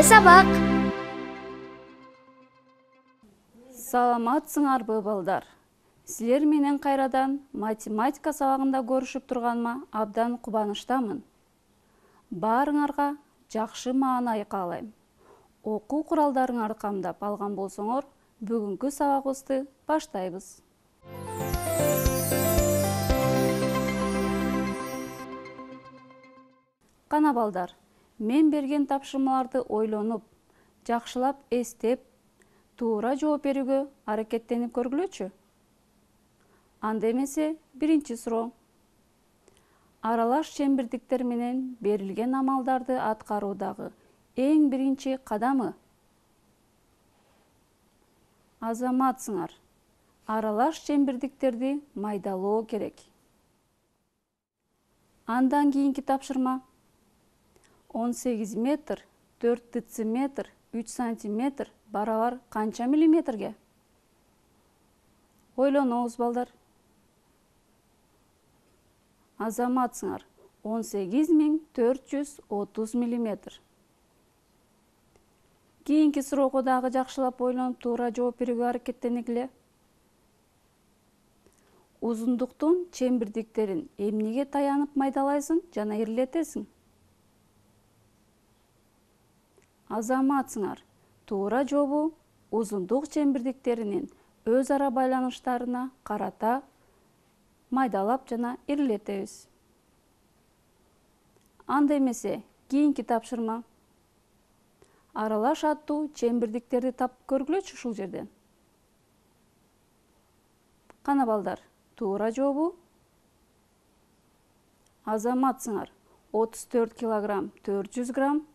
сабак. Саламатсыңарбы балдар. Силер менен кайрадан математика сабагында көрүшүп турганыма абдан кубанычтамын. Баарыңарга жакшы маанай каалайм. Окуу куралдарыңарды камдап алган болсоңор, бүгүнкү сабагыбызды баштайбыз. Кана балдар, мен берген тапшырмаларды ойлонуп, жакшылап эстеп, туура жооп берүүгө аракеттенип көргүлөчү. Анда эмесе, биринчи суроо. Аралаш чембирдиктер менен берилген амалдарды аткаруудагы эң биринчи кадамы? Азаматсыңар. Аралаш чембирдиктерди майдалоо керек. Андан кийинки тапшырма. 18 метр, 4 дециметр, 3 сантиметр барабар канча миллиметрге? Ойлонуңуз балдар. Азаматсыңар. 18430 миллиметр. Кийинки суроого дагы жакшылап ойлонуп туура жооп берүүгө аракеттенегиле. Узундуктун чембирдиктерин эмнеге таянып майдалайсың жана ирлетесиң? Азаматсыңар. Туура жообу узундук чембирдиктеринин өз ара байланыштарына карата майдалап жана ирлетебиз. Анда эмесе, кийинки тапшырма. Аралаш аттуу чембирдиктерди тапып көргүлөчү ушул жерден. Кана балдар, туура жообу? Азаматсыңар. 34 килограмм 400 грамм,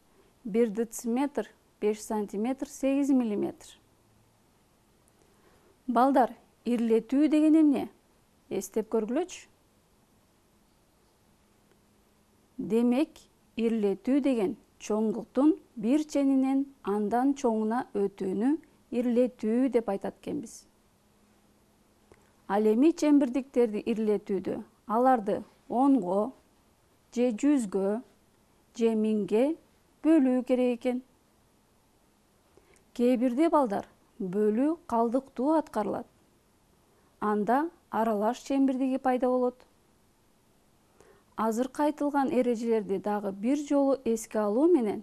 1 дециметр 5 сантиметр 8 миллиметр. Балдар, ирлетүү деген эмне? Эстеп көргүлөчү. Демек, ирлетүү деген чоңдуктун бир ченинен андан чоңуна өтүүнү ирлетүү деп айтат экенбиз. Ал эми чембирдиктерди ирлетүүдө аларды 10го, же 100гө, же 1000ге бөлүү керек экен. Кээ бирде балдар, бөлүү калдыктуу аткарылат. Анда аралаш чембирдиги пайда болот. Азыркы айтылган эрежелерди дагы бир жолу эске алуу менен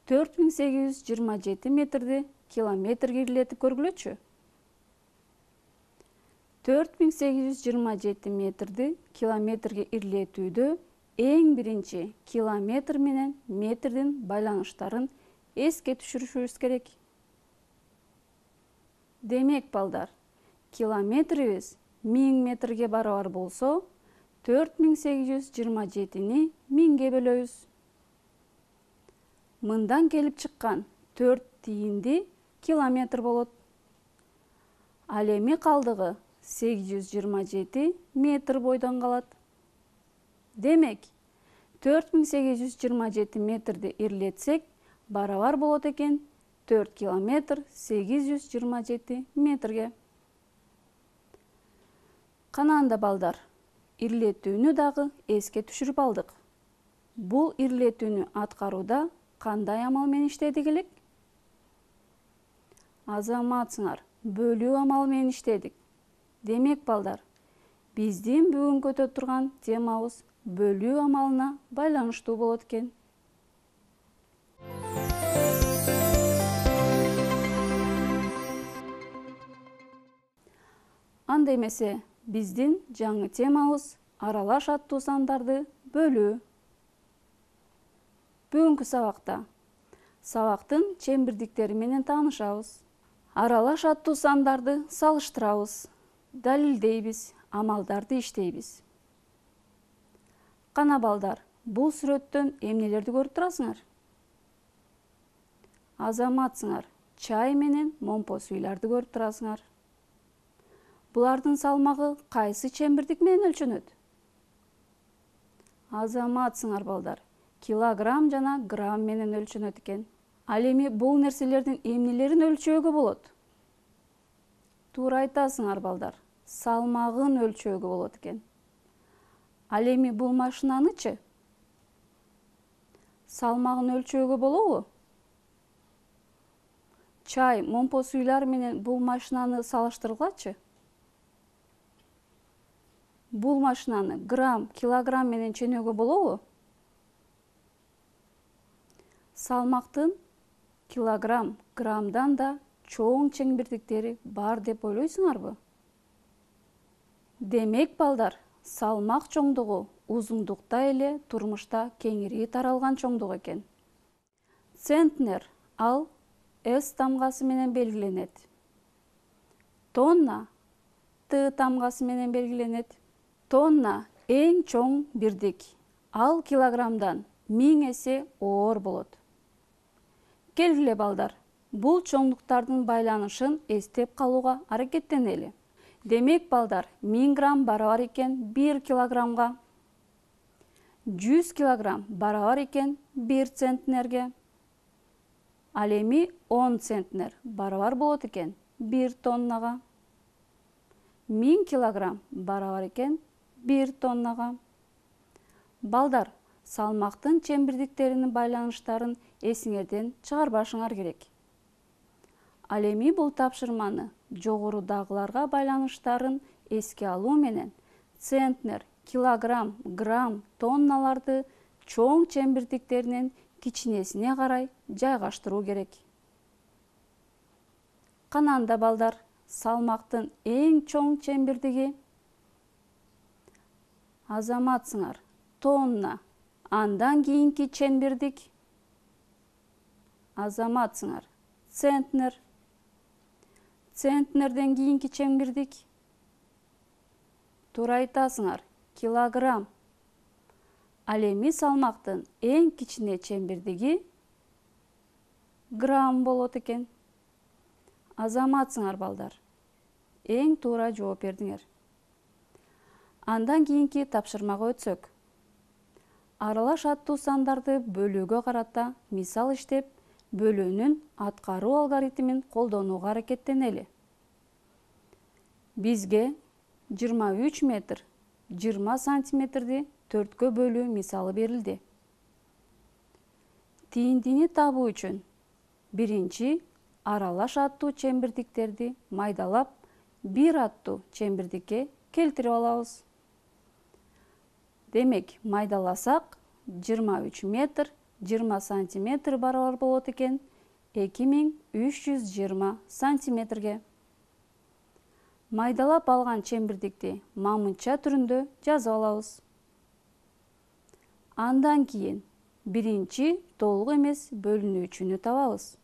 4827 метрди километрге ирлетип көргүлөчү. 4827 метрди километрге ирлетүүдө эң биринчи километр менен метрдин байланыштарын эске түшүрүшүбүз керек. Демек балдар, километрибиз 1000 метрге барабар болсо, 4827-ни 1000ге бөлөбүз. Мындан келип чыккан 4 тиинди километр болот. Ал эми калдыгы 827 метр бойдон калат. Демек, 4827 метрди ирлетсек, барабар болот экен 4 километр 827 метрге. Кана анда балдар, ирлетүүнү дагы эске түшүрүп алдык. Бул ирлетүүнү аткарууда кандай амал менен иштедик элек? Азаматсыңар, бөлүү амалы менен иштедик. Демек балдар, биздин бүгүнкү өтө турган темабыз бөлүү амалына байланыштуу болот экен. Анда эмесе, биздин жаңы темабыз аралаш аттуу сандарды бөлүү. Бүгүнкү сабакта сабактын чембирдиктери менен таанышабыз. Аралаш аттуу сандарды салыштырабыз, далилдейбиз, амалдарды иштейбиз. Кана балдар, бул сүрөттөн эмнелерди көрүп турасыңар? Азаматсыңар, чай менен момпо суйларды көрүп турасыңар. Булардын салмагы кайсы чембирдик менен өлчөнөт? Азаматсыңар балдар, килограмм жана грамм менен өлчөнөт экен. Ал эми бул нерселердин эмнелерин өлчөөгө болот? Туура айтасыңар балдар, салмагын өлчөөгө болот экен. Ал эми бул машинанычы? Салмагын өлчөөгө болобу? чай, момпо суйлар менен бул машинаны салыштыргылачы. Бул машинаны грамм, килограмм менен ченөөгө болобу? Салмактын килограмм, граммдан да чоң чеңбирдиктери бар деп ойлойсуңарбы? Демек балдар, салмак чоңдугу узундукта эле турмушта кеңири таралган чоңдук экен. Центнер ал S тамгасы менен белгиленет. Тонна Т тамгасы менен белгиленет. Тонна эң чоң бирдик. Ал килограммдан 1000 эсе оор болот. Келгиле балдар, бул чоңдуктардын байланышын эстеп калууга аракеттенели. Демек балдар, 1000 грамм барабар экен 1 килограммга, 100 килограмм барабар экен 1 центнерге. Ал эми 10 центнер барабар болот экен 1 тоннага. 1000 килограмм барабар экен 1 тоннага. Балдар, салмактын чембирдиктеринин байланыштарын эсиңерден чыгарбашыңар керек. Ал эми бул тапшырманы жогорудагыларга байланыштарын эске алуу менен центнер, килограмм, грамм, тонналарды чоң чембирдиктеринин кичинесине карай жайгаштыруу керек. Кананда балдар, салмактын эң чоң чембирдиги азаматсыңар, тонна. Андан кийинки чембирдик азаматсыңар, центнер. Центнерден кийинки чембирдик туура айтасыңар, килограмм. Ал эми салмактын эң кичине чембирдиги грамм болот экен. Азаматсыңар балдар. Эң туура жооп бердиңер. Андан кийинки тапшырмага өтсөк. Аралаш аттуу сандарды бөлүүгө карата мисал иштеп, бөлүүнүн аткаруу алгоритмин колдонууга аракеттенели. Бизге 23 метр 20 сантиметрди 4кө бөлүү мисалы берилди. Тийиндини табуу үчүн биринчи аралаш аттуу чембирдиктерди майдалап, бир аттуу чембирдикке келтирип алабыз. Демек, майдаласак 23 метр 20 сантиметр барабар болот экен 2320 сантиметрге. Майдалап алган чембирдикти мамынча түрүндө жазып алабыз. Андан кийин биринчи толук эмес бөлүнүүчүнү табабыз.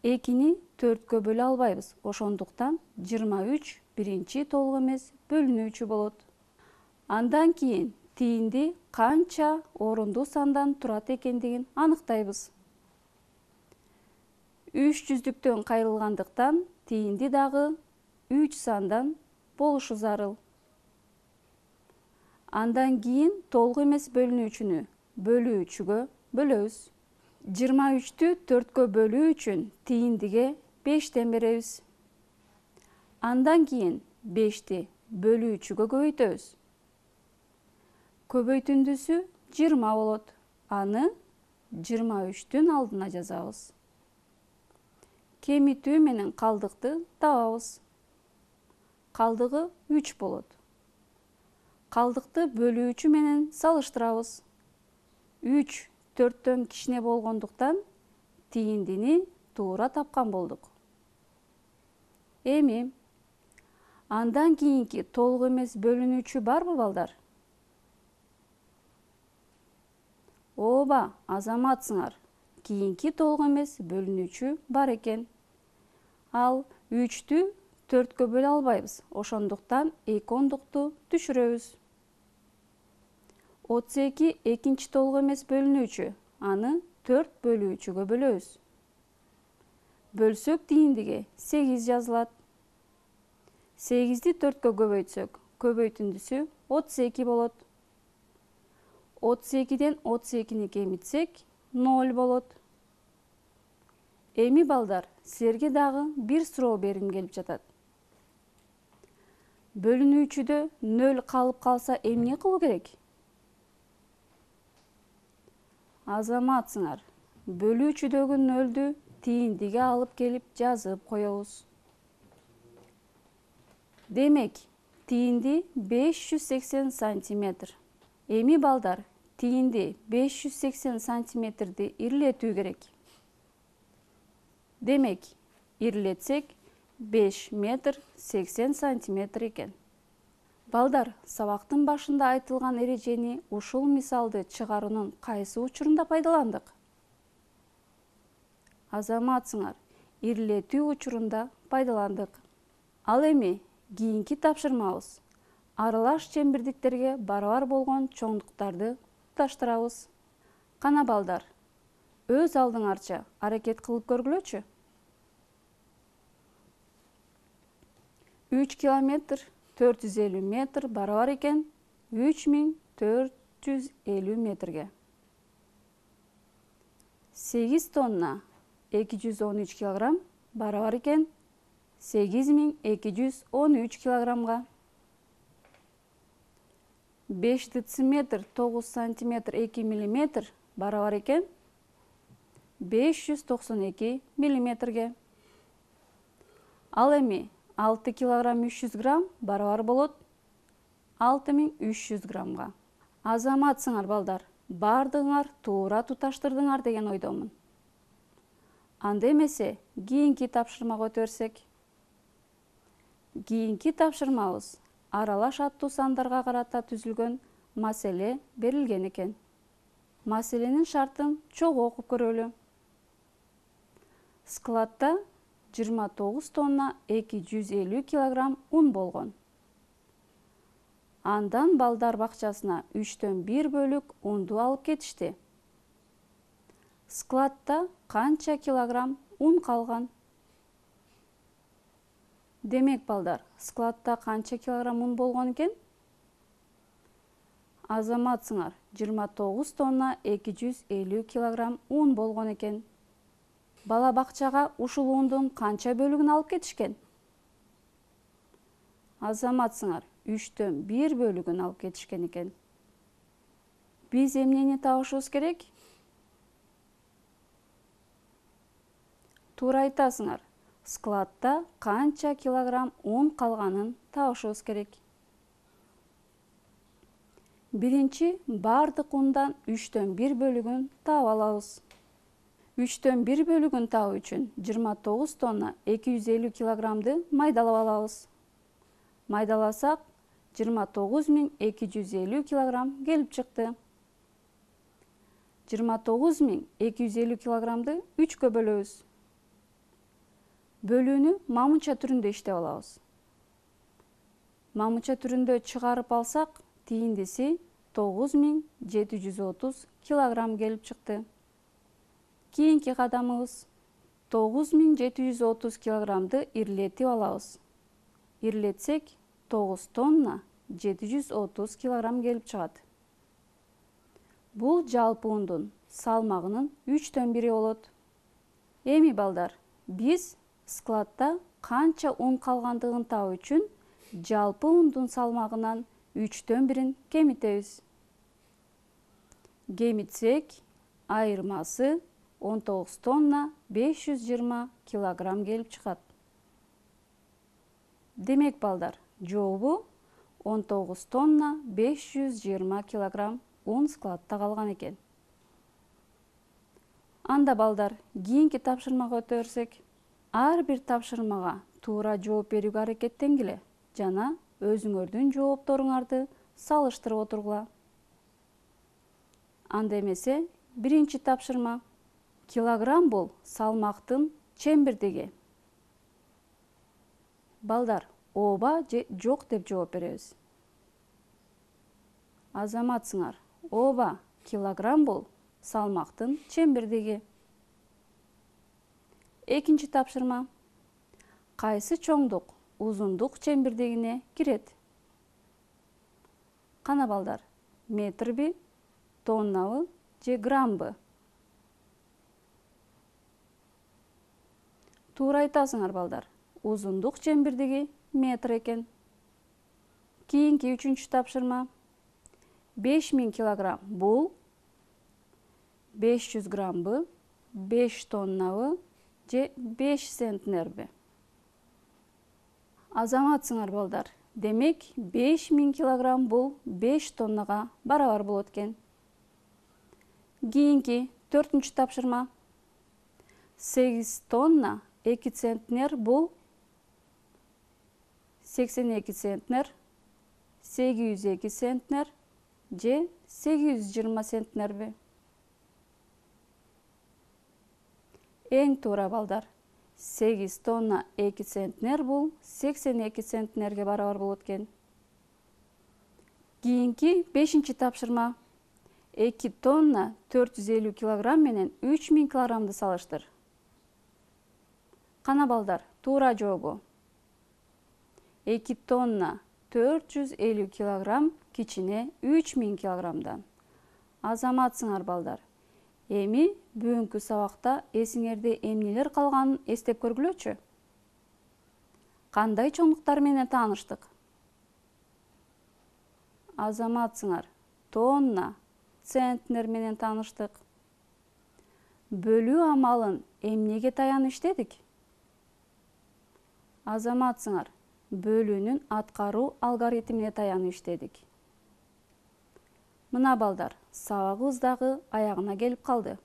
2-ни 4кө бөлө албайбыз. Ошондуктан 23 биринчи толук эмес бөлүнүүчү болот. Андан кийин тиинди канча орундуу сандан турат экендигин аныктайбыз. 3 жүздүктөн кайрылгандыктан тиинди дагы 3 сандан болушу зарыл. Андан кийин толук эмес бөлүнүүчүнү бөлүүчүгө бөлөбүз. 23-тү 4кө бөлүү үчүн тииндиге 5тен беребиз. Андан кийин 5ти бөлүүчүгө көбөйтөбүз. Көбөйтүндүсү 20 болот. Аны 23-түн алдына жазабыз. Кемитүү менен калдыкты табабыз. Калдыгы 3 болот. Калдыкты бөлүүчү менен салыштырабыз. 3 4төн кичине болгондуктан тииндини туура тапкан болдук. Эми андан кийинки толук эмес бөлүнүүчү барбы балдар? Ооба, азаматсыңар. Кийинки толук эмес бөлүнүүчү бар экен. Ал 3тү 4кө бөлө албайбыз. Ошондуктан 2 ондукту түшүрөбүз. 32 экинчи толук эмес бөлүнүүчү. Аны 4 бөлүүчүгө бөлөбүз. Бөлсөк тииндиге 8 жазылат. 8-ди 4кө көбөйтсөк, көбөйтүндүсү 32 болот. 32-ден 32-ни кемитсек 0 болот. Эми балдар, силерге дагы бир суроо бергим келип жатат. Бөлүнүүчүдө 0 калып калса эмне кылуу керек? Азаматсыңар, бөлүүчүдөгү 0-дү тийиндиге алып келип жазып коебуз. Демек, тийинди 580 сантиметр. Эми балдар, тийинди 580 сантиметрди ирлетүү керек. Демек, ирлетсек 5 метр 80 сантиметр экен. Балдар, сабактын башында айтылган эрежени ушул мисалды чыгаруунун кайсы учурунда пайдаландык? Азаматсыңар, ирлетүү учурунда пайдаландык. Ал эми кийинки тапшырмабыз. Аралаш чембирдиктерге барабар болгон чоңдуктарды туташтырабыз. Кана балдар, өз алдыңарча аракет кылып көргүлөчү. 3 километр 450 метр барабар экен 3450 метрге. 8 тонна 213 килограмм барабар экен 8213 килограммга. 5 дециметр 9 сантиметр 2 миллиметр барабар экен 592 миллиметрге. Ал эми 6 килограмм 300 грамм барабар болот 6300 граммга. Азаматсыңар балдар, бардыңар туура туташтырдыңар деген ойдомун. Анда эмесе кийинки тапшырмага өтөрсөк. Кийинки тапшырмабыз аралаш аттуу сандарга карата түзүлгөн маселе берилген экен. Маселенин шартын чогуу окуп көрөлү. Складда 29 тонна 250 килограмм ун болгон. Андан балдар бакчасына 3/1 бөлүк унду алып кетишти. Складда канча килограмм ун калган? Демек балдар, складда канча килограмм ун болгон экен? Азаматсыңар, 29 тонна 250 килограмм ун болгон экен. Бала бакчага ушул ундун канча бөлүгүн алып кетишкен? Азаматсыңар, 3/1 бөлүгүн алып кетишкен экен. Биз эмнени табышыбыз керек? Туура айтасыңар. Складда канча килограмм ун калганын табышыбыз керек. Биринчи, бардык ундан 3/1 бөлүгүн таап алабыз. 3/1 бөлүгүн табуу үчүн 29 тонна 250 килограммды майдалап алабыз. Майдаласак 29250 килограмм келип чыкты. 29250 килограммды 3-кө бөлөбүз. Бөлүүнү мамынча түрүндө иштеп алабыз. Мамынча түрүндө чыгарып алсак, тийиндиси 9730 килограмм келип чыкты. Кийинки кадамыбыз 9730 килограммды ирлетип алабыз. Ирлетсек 9 тонна 730 килограмм келип чыгат. Бул жалпы ундун салмагынын 3/1 болот. Эми балдар, биз складда канча ун калгандыгын табуу үчүн жалпы ундун салмагынан 3/1 кемитебиз. Кемитсек, айырмасы 19 тонна 520 килограмм келип чыгат. Демек балдар, жообу 19 тонна 520 килограмм ун складда калган экен. Анда балдар, кийинки тапшырмага өтөрсөк, ар бир тапшырмага туура жооп берүүгө аракеттенгиле жана өзүңөрдүн жоопторуңарды салыштырып отургула. Анда эмесе, биринчи тапшырма. Килограмм бул салмактын чембирдиги. Балдар, ооба же жок деп жооп беребиз. Азаматсыңар, ооба, килограмм бул салмактын чембирдиги. Экинчи тапшырма. Кайсы чоңдук узундук чембирдигине кирет? Кана балдар, метрби, тоннабы же граммбы? Туура айтасыңар балдар, узундук чембирдиги метр экен. Кийинки үчүнчү тапшырма. 5000 килограмм бул 500 граммбы, 5 тоннабы же 5 центнерби? Азаматсыңар балдар. Демек 5000 килограмм бул 5 тоннага барабар болот экен. Кийинки 4-чү тапшырма. 8 тонна 2 центнер бул 82 центнер, 802 центнер же 820 центнерби? Эң туура балдар. 8 тонна 2 центнер бул 82 центнерге барабар болот экен. Кийинки 5-чи тапшырма. 2 тонна 450 килограмм менен 3000 килограммды салыштыр. Кана балдар, туура жообу. 2 тонна 450 килограмм кичине 3000 килограммдан. Азаматсыңар балдар. Эми бүгүнкү сабакта эсиңерде эмнелер калганын эстеп көргүлөчү. Кандай чоңдуктар менен тааныштык? Азаматсыңар. Тонна, центнер менен тааныштык. Бөлүү амалын эмнеге таянып иштедик? Азаматсыңар. Бөлүүнүн аткаруу алгоритмине таянып иштедик. Мына балдар, сабагыбыз дагы аягына келип калды.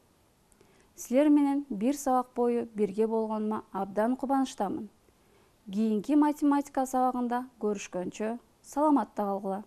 Силер менен бир сабак бою бирге болгонума абдан кубанычтамын. Кийинки математика сабагында көрүшкөнчө саламатта калгыла.